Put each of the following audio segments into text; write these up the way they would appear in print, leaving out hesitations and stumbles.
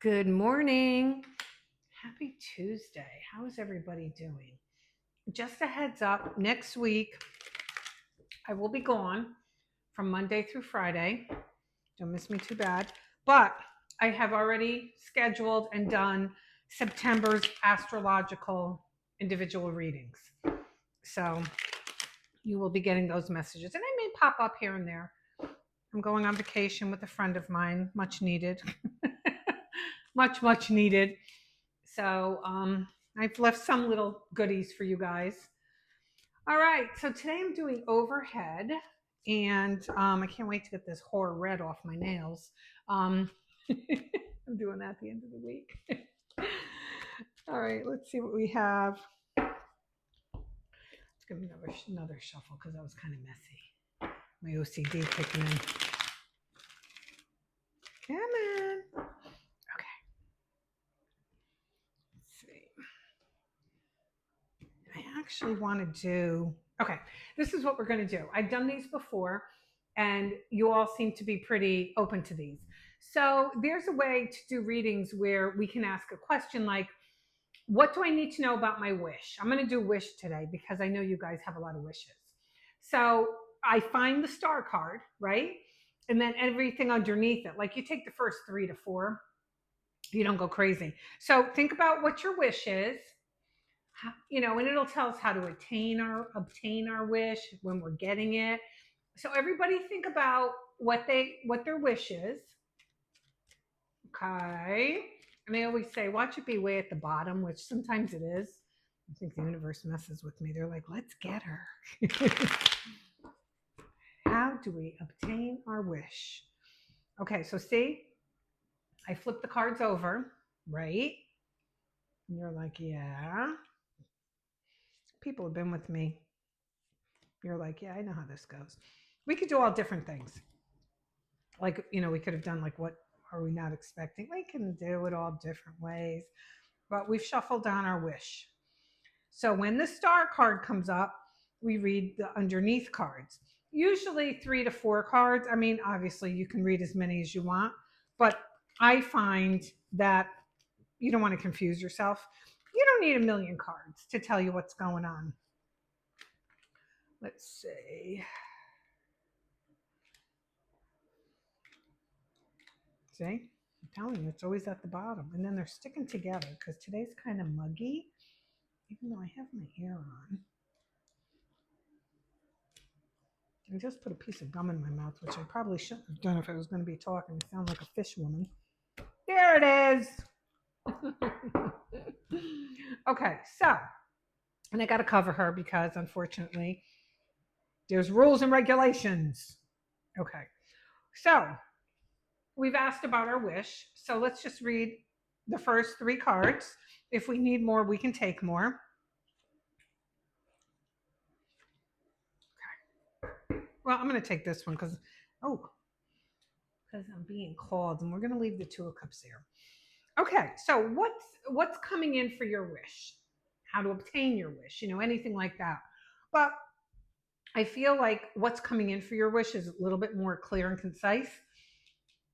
Good morning. Happy Tuesday. How is everybody doing? Just a heads up, next week I will be gone from Monday through Friday. Don't miss me too bad. But I have already scheduled and done September's astrological individual readings. So you will be getting those messages. And I may pop up here and there. I'm going on vacation with a friend of mine, much needed. much needed. So I've left some little goodies for you guys. All right, so today I'm doing overhead, and I can't wait to get this horror red off my nails. Um, I'm doing that at the end of the week. All right, let's see what we have. Let's give me another shuffle because that was kind of messy. My OCD kicking in. Come on. Okay. Let's see. I actually want to do, okay, this is what we're going to do. I've done these before, and you all seem to be pretty open to these. So there's a way to do readings where we can ask a question like, what do I need to know about my wish? I'm going to do wish today because I know you guys have a lot of wishes. So I find the star card, right? And then everything underneath it, like you take the first 3 to 4, you don't go crazy. So think about what your wish is, and it'll tell us how to obtain our wish when we're getting it. So everybody think about what their wish is. Okay. And I always say, watch it be way at the bottom, which sometimes it is. I think the universe messes with me. They're like, let's get her. How do we obtain our wish? Okay, so see, I flip the cards over, right? And you're like, yeah. People have been with me. You're like, yeah, I know how this goes. We could do all different things. Like, we could have done like, what are we not expecting? We can do it all different ways, but we've shuffled down our wish. So when the star card comes up, we read the underneath cards, usually 3 to 4 cards. I mean, obviously you can read as many as you want, but I find that you don't want to confuse yourself. You don't need a million cards to tell you what's going on. Let's see. See, I'm telling you, it's always at the bottom. And then they're sticking together because today's kind of muggy, even though I have my hair on. I just put a piece of gum in my mouth, which I probably shouldn't have done if I was going to be talking. I sound like a fish woman. There it is. Okay, so, and I got to cover her because unfortunately there's rules and regulations. Okay, so we've asked about our wish. So let's just read the first 3 cards. If we need more, we can take more. Okay. Well, I'm going to take this one because I'm being called, and we're going to leave the 2 of Cups there. Okay, so what's coming in for your wish? How to obtain your wish? Anything like that. But I feel like what's coming in for your wish is a little bit more clear and concise.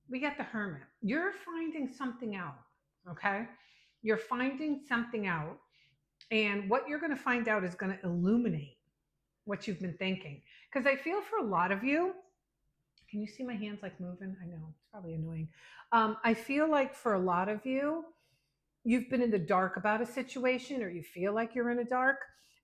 We get the Hermit. You're finding something out, okay? You're finding something out, and what you're going to find out is going to illuminate what you've been thinking. Because I feel for a lot of you, can you see my hands like moving? I know, it's probably annoying. I feel like for a lot of you, you've been in the dark about a situation, or you feel like you're in the dark,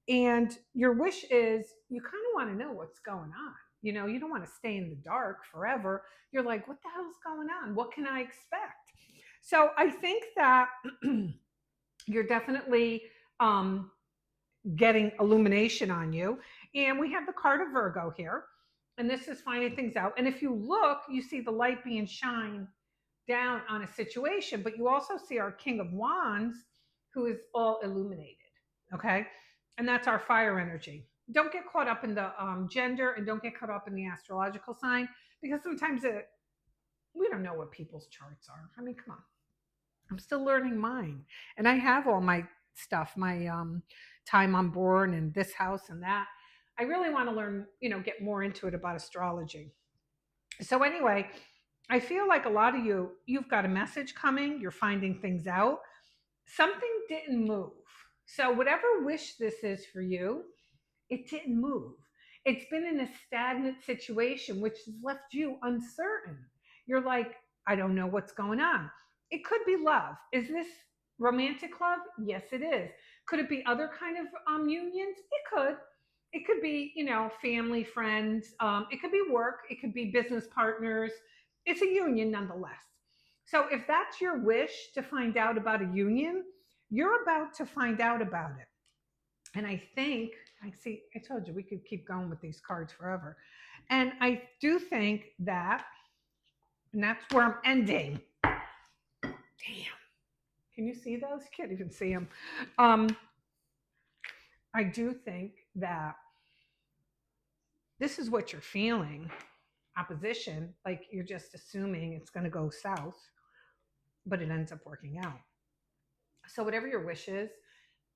and your wish is you kind of want to know what's going on. You don't want to stay in the dark forever. You're like, what the hell's going on? What can I expect? So I think that you're definitely getting illumination on you. And we have the card of Virgo here, and this is finding things out. And if you look, you see the light being shined down on a situation, but you also see our King of Wands, who is all illuminated. Okay. And that's our fire energy. Don't get caught up in the gender, and don't get caught up in the astrological sign, because sometimes we don't know what people's charts are. I mean, come on. I'm still learning mine. And I have all my stuff, my time I'm born and this house and that. I really want to learn, get more into it about astrology. So anyway, I feel like a lot of you've got a message coming, you're finding things out. Something didn't move. So, whatever wish this is for you, it didn't move. It's been in a stagnant situation, which has left you uncertain. You're like, I don't know what's going on. It could be love. Is this romantic love? Yes, it is. Could it be other kind of unions? It could. It could be, family, friends. It could be work. It could be business partners. It's a union nonetheless. So if that's your wish to find out about a union, you're about to find out about it. And I think, I see, I told you we could keep going with these cards forever. And I do think that, and that's where I'm ending. Damn. Can you see those? You can't even see them. I do think that this is what you're feeling, opposition, like you're just assuming it's going to go south, but it ends up working out. So, whatever your wish is,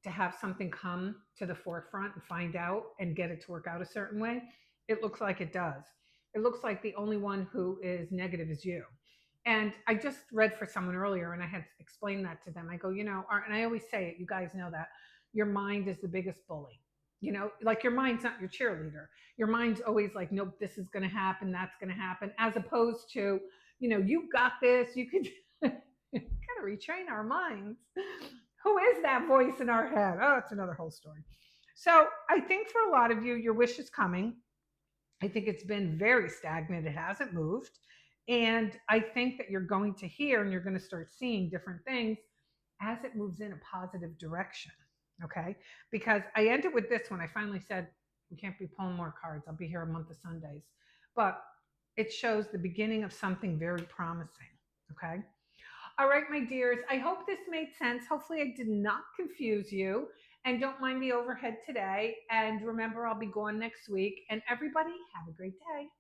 to have something come to the forefront and find out and get it to work out a certain way, it looks like it does. It looks like the only one who is negative is you. And I just read for someone earlier and I had explained that to them. I go, and I always say it, you guys know that your mind is the biggest bully. Like your mind's not your cheerleader. Your mind's always like, nope, this is going to happen, that's going to happen, as opposed to, you got this, you could kind of retrain our minds. Who is that voice in our head? Oh, it's another whole story. So I think for a lot of you, your wish is coming. I think it's been very stagnant. It hasn't moved. And I think that you're going to hear and you're going to start seeing different things as it moves in a positive direction. Okay. Because I ended with this when I finally said, we can't be pulling more cards. I'll be here a month of Sundays. But it shows the beginning of something very promising. Okay. All right, my dears, I hope this made sense. Hopefully, I did not confuse you. And don't mind the overhead today. And remember, I'll be gone next week. And everybody, have a great day.